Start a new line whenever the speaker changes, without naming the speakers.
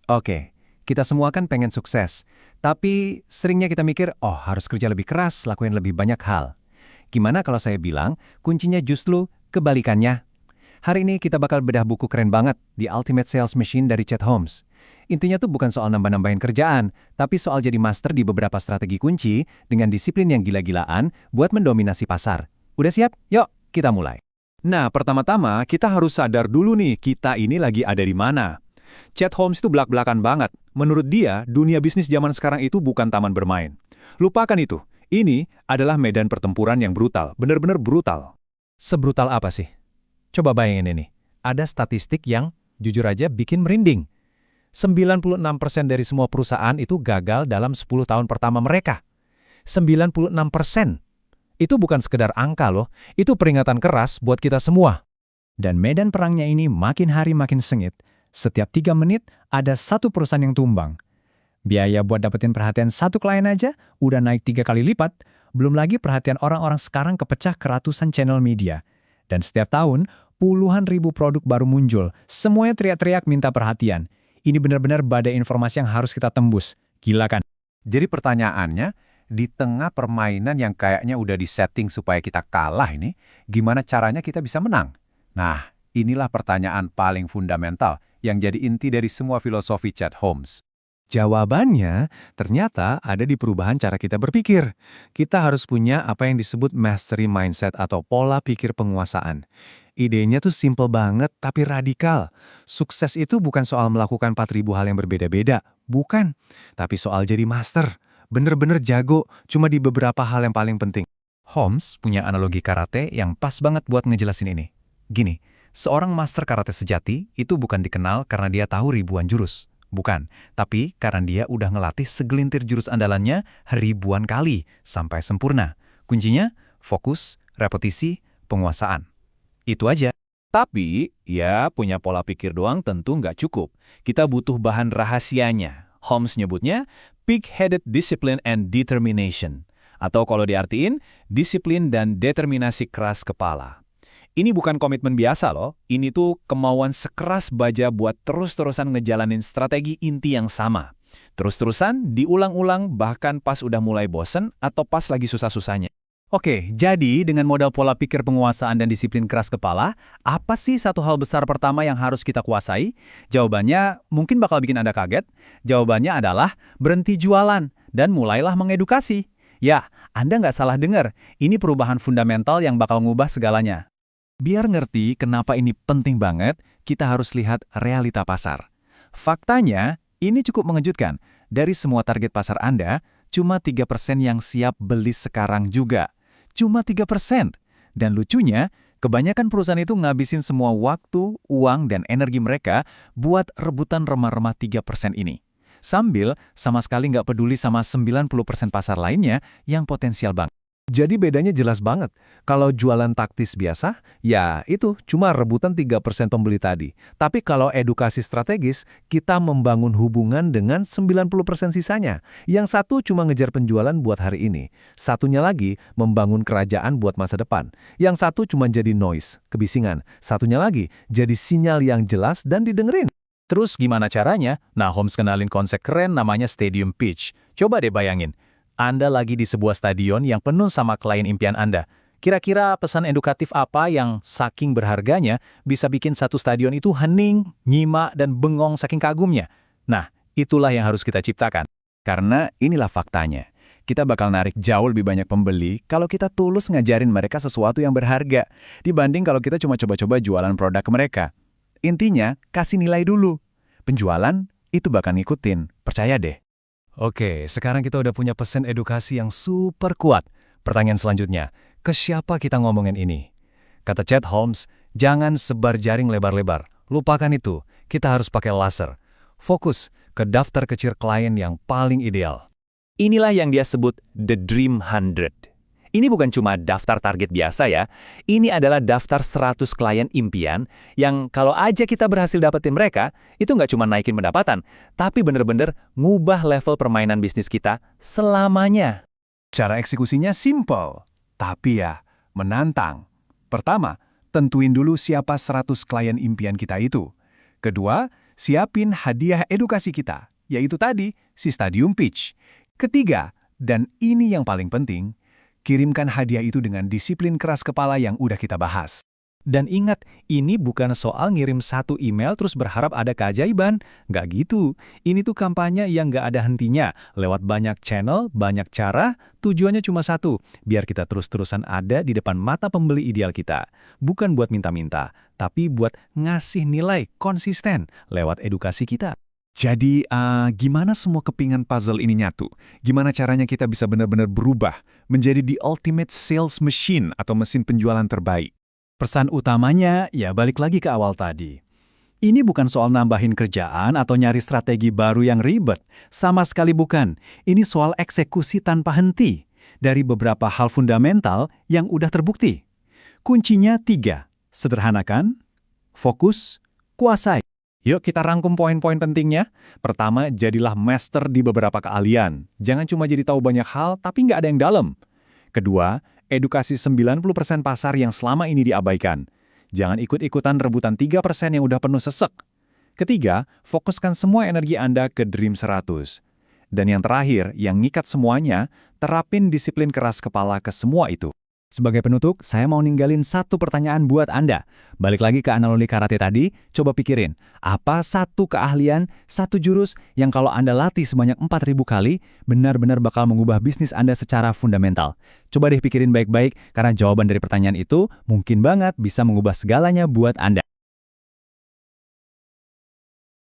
Oke, kita semua kan pengen sukses. Tapi seringnya kita mikir, oh harus kerja lebih keras, lakuin lebih banyak hal. Gimana kalau saya bilang, kuncinya justru kebalikannya? Hari ini kita bakal bedah buku keren banget, The Ultimate Sales Machine dari Chet Holmes. Intinya tuh bukan soal nambah-nambahin kerjaan, tapi soal jadi master di beberapa strategi kunci dengan disiplin yang gila-gilaan buat mendominasi pasar. Udah siap? Yuk, kita mulai.
Nah, pertama-tama kita harus sadar dulu nih, kita ini lagi ada di mana. Chet Holmes itu belak-belakan banget. Menurut dia, dunia bisnis zaman sekarang itu bukan taman bermain. Lupakan itu. Ini adalah medan pertempuran yang brutal, benar-benar brutal.
Sebrutal apa sih? Coba bayangin ini. Ada statistik yang jujur aja bikin merinding. 96% dari semua perusahaan itu gagal dalam 10 tahun pertama mereka. 96%. Itu bukan sekedar angka loh, itu peringatan keras buat kita semua. Dan medan perangnya ini makin hari makin sengit. Setiap 3 menit ada satu perusahaan yang tumbang. Biaya buat dapetin perhatian satu klien aja udah naik 3 kali lipat, belum lagi perhatian orang-orang sekarang kepecah ke ratusan channel media. Dan setiap tahun, puluhan ribu produk baru muncul, semuanya teriak-teriak minta perhatian. Ini benar-benar badai informasi yang harus kita tembus. Gila kan?
Jadi pertanyaannya, di tengah permainan yang kayaknya udah disetting supaya kita kalah ini, gimana caranya kita bisa menang? Nah, inilah pertanyaan paling fundamental yang jadi inti dari semua filosofi Chet Holmes.
Jawabannya ternyata ada di perubahan cara kita berpikir. Kita harus punya apa yang disebut mastery mindset atau pola pikir penguasaan. Idenya tuh simple banget tapi radikal. Sukses itu bukan soal melakukan 4.000 hal yang berbeda-beda, bukan. Tapi soal jadi master, bener-bener jago cuma di beberapa hal yang paling penting. Holmes punya analogi karate yang pas banget buat ngejelasin ini. Gini, seorang master karate sejati itu bukan dikenal karena dia tahu ribuan jurus. Bukan, tapi karena dia udah ngelatih segelintir jurus andalannya ribuan kali sampai sempurna. Kuncinya, fokus, repetisi, penguasaan. Itu aja.
Tapi, ya punya pola pikir doang tentu nggak cukup. Kita butuh bahan rahasianya. Holmes nyebutnya pig-headed discipline and determination. Atau kalau diartiin, disiplin dan determinasi keras kepala. Ini bukan komitmen biasa loh, ini tuh kemauan sekeras baja buat terus-terusan ngejalanin strategi inti yang sama. Terus-terusan, diulang-ulang bahkan pas udah mulai bosen atau pas lagi susah-susahnya.
Oke, jadi dengan modal pola pikir penguasaan dan disiplin keras kepala, apa sih satu hal besar pertama yang harus kita kuasai? Jawabannya mungkin bakal bikin Anda kaget. Jawabannya adalah berhenti jualan dan mulailah mengedukasi. Ya, Anda nggak salah dengar, ini perubahan fundamental yang bakal ngubah segalanya. Biar ngerti kenapa ini penting banget, kita harus lihat realita pasar. Faktanya, ini cukup mengejutkan. Dari semua target pasar Anda, cuma 3% yang siap beli sekarang juga. Cuma 3%. Dan lucunya, kebanyakan perusahaan itu ngabisin semua waktu, uang, dan energi mereka buat rebutan remah-remah 3% ini. Sambil sama sekali nggak peduli sama 90% pasar lainnya yang potensial banget. Jadi bedanya jelas banget. Kalau jualan taktis biasa, ya itu cuma rebutan 3% pembeli tadi. Tapi kalau edukasi strategis, kita membangun hubungan dengan 90% sisanya. Yang satu cuma ngejar penjualan buat hari ini. Satunya lagi membangun kerajaan buat masa depan. Yang satu cuma jadi noise, kebisingan. Satunya lagi jadi sinyal yang jelas dan didengerin. Terus gimana caranya? Nah, Holmes kenalin konsep keren namanya stadium pitch. Coba deh bayangin. Anda lagi di sebuah stadion yang penuh sama klien impian Anda. Kira-kira pesan edukatif apa yang saking berharganya bisa bikin satu stadion itu hening, nyimak, dan bengong saking kagumnya? Nah, itulah yang harus kita ciptakan. Karena inilah faktanya. Kita bakal narik jauh lebih banyak pembeli kalau kita tulus ngajarin mereka sesuatu yang berharga, dibanding kalau kita cuma coba-coba jualan produk ke mereka. Intinya, kasih nilai dulu. Penjualan itu bakal ngikutin, percaya deh. Oke, sekarang kita udah punya pesan edukasi yang super kuat. Pertanyaan selanjutnya, ke siapa kita ngomongin ini? Kata Chet Holmes, jangan sebar jaring lebar-lebar. Lupakan itu, kita harus pakai laser. Fokus ke daftar kecil klien yang paling ideal.
Inilah yang dia sebut The Dream 100. Ini bukan cuma daftar target biasa ya, ini adalah daftar 100 klien impian yang kalau aja kita berhasil dapetin mereka, itu nggak cuma naikin pendapatan, tapi bener-bener ngubah level permainan bisnis kita selamanya.
Cara eksekusinya simple, tapi ya menantang. Pertama, tentuin dulu siapa 100 klien impian kita itu. Kedua, siapin hadiah edukasi kita, yaitu tadi, si Stadium Pitch. Ketiga, dan ini yang paling penting, kirimkan hadiah itu dengan disiplin keras kepala yang udah kita bahas.
Dan ingat, ini bukan soal ngirim satu email terus berharap ada keajaiban. Nggak gitu. Ini tuh kampanye yang nggak ada hentinya. Lewat banyak channel, banyak cara, tujuannya cuma satu. Biar kita terus-terusan ada di depan mata pembeli ideal kita. Bukan buat minta-minta, tapi buat ngasih nilai konsisten lewat edukasi kita.
Jadi, gimana semua kepingan puzzle ini nyatu? Gimana caranya kita bisa benar-benar berubah menjadi the ultimate sales machine atau mesin penjualan terbaik? Pesan utamanya, ya balik lagi ke awal tadi. Ini bukan soal nambahin kerjaan atau nyari strategi baru yang ribet. Sama sekali bukan. Ini soal eksekusi tanpa henti dari beberapa hal fundamental yang udah terbukti. Kuncinya 3. Sederhanakan, fokus, kuasai. Yuk kita rangkum poin-poin pentingnya. Pertama, jadilah master di beberapa keahlian. Jangan cuma jadi tahu banyak hal, tapi nggak ada yang dalam. Kedua, edukasi 90% pasar yang selama ini diabaikan. Jangan ikut-ikutan rebutan 3% yang udah penuh sesek. Ketiga, fokuskan semua energi Anda ke Dream 100. Dan yang terakhir, yang ngikat semuanya, terapin disiplin keras kepala ke semua itu. Sebagai penutup, saya mau ninggalin satu pertanyaan buat Anda. Balik lagi ke analogi karate tadi, coba pikirin, apa satu keahlian, satu jurus yang kalau Anda latih sebanyak 4.000 kali, benar-benar bakal mengubah bisnis Anda secara fundamental. Coba deh pikirin baik-baik, karena jawaban dari pertanyaan itu mungkin banget bisa mengubah segalanya buat Anda.